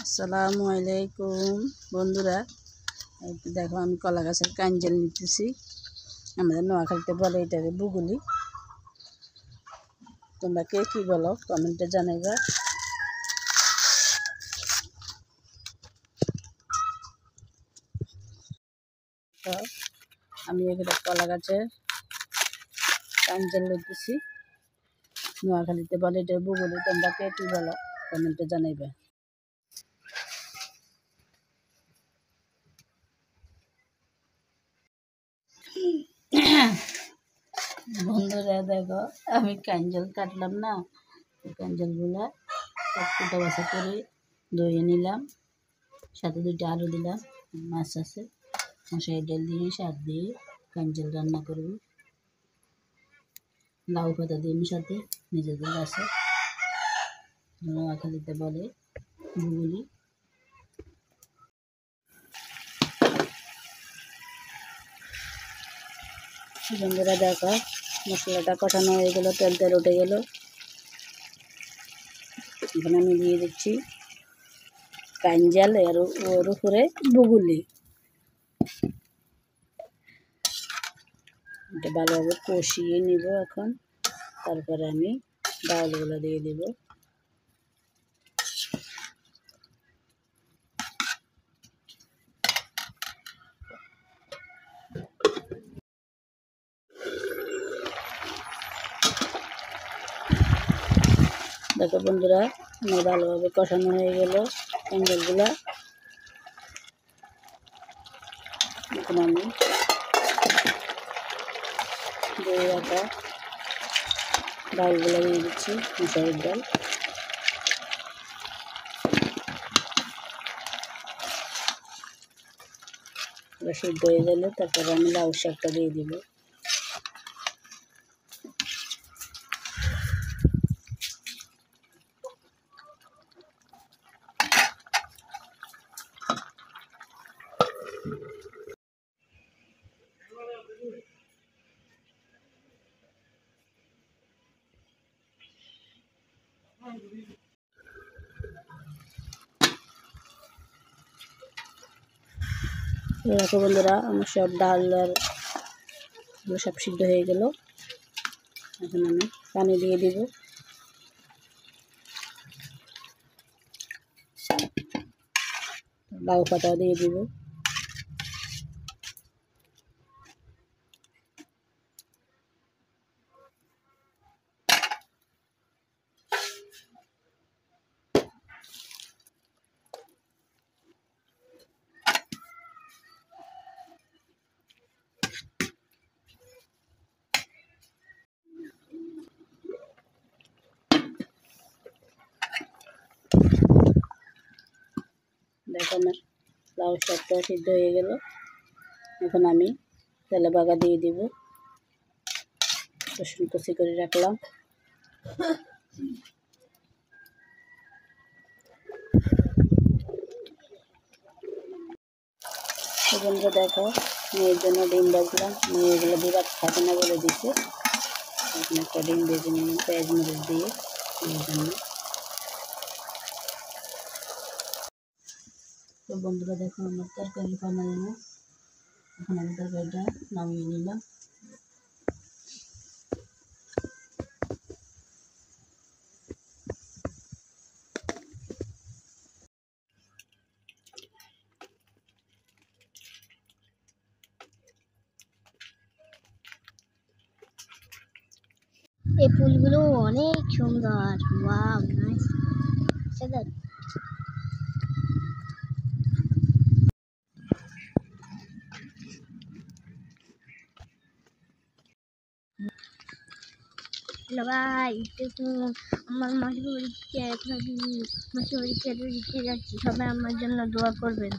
আসসালামু আলাইকুম বন্ধুরা, এই তো দেখো আমি কলা গাছের কাঞ্জল নিতেছি। আমাদের নোয়াখালীতে বলে এটারে বুগুলি। তোমরা কে কী বলো কমেন্টে জানাইবা। তো আমি এখানে কলা গাছের কাঞ্জল নিতেছি। নোয়াখালীতে বলে এটা বুগুলি। তোমরা কে কী বলো কমেন্টে জানাইবা। বন্ধুরা দেখো আমি কাঞ্জল কাটলাম না, কাঞ্জলগুলো ফুটা বাছা করে ধুয়ে নিলাম, সাথে 2টা আলু দিলাম, মাছ আছে, মশারি ডাল দিয়ে শাক দিয়ে কাঞ্জল রান্না করব। লাউ পাতা দিয়ে সাথে নিজেদের গাছে নোয়াখালীতে বলে বুগুলি। বন্ধুরা দেখো মশলাটা কষানো হয়ে গেল, তেল তেল উঠে গেল। এখন আমি দিয়ে দিচ্ছি কাঞ্জাল ওর উপরে বুগুলি। এটা ভালোভাবে কষিয়ে নিব। এখন তারপরে আমি ডালগুলো দিয়ে দিব। দেখো বন্ধুরা আমার ভালোভাবে কষানো হয়ে গেল কাঞ্জালগুলা। এখন আমি ধুয়ে রাখা ডালগুলো দিয়ে দিচ্ছি, মশারির ডাল। সিদ্ধ হয়ে গেলে তারপরে আমি লাউ শাকটা দিয়ে দিব। দেখো বন্ধুরা আমার সব ডাল আর সব সিদ্ধ হয়ে গেল। এখন আমি পানি দিয়ে দিব। লাউ পাতা দিয়ে দিব। দেখো আমার লাউ শাকটা সিদ্ধ হয়ে গেল। এখন আমি তেলে বাগা দিয়ে দিব। রসুন কুচি করে রাখলাম। বন্ধুরা দেখো মেয়ের জন্য ডিম ভাজলাম। মেয়ে এগুলো দিয়ে ভাত খাবে না বলে দিচ্ছে। এখন একটা ডিম ভেজে নিলাম পেঁয়াজ মরিচ দিয়ে মেয়ের জন্য। তো বন্ধুরা দেখো আমার তরকারি বানানো। এখন আমি তরকারিটা নামিয়ে নিলাম। এই ফুলগুলো অনেক সুন্দর। Wow nice. সেটা হ্যালো ভাই, দেখুন আমার মাসির বাড়িতে দিতে যাচ্ছি। সবাই আমার জন্য দোয়া করবেন।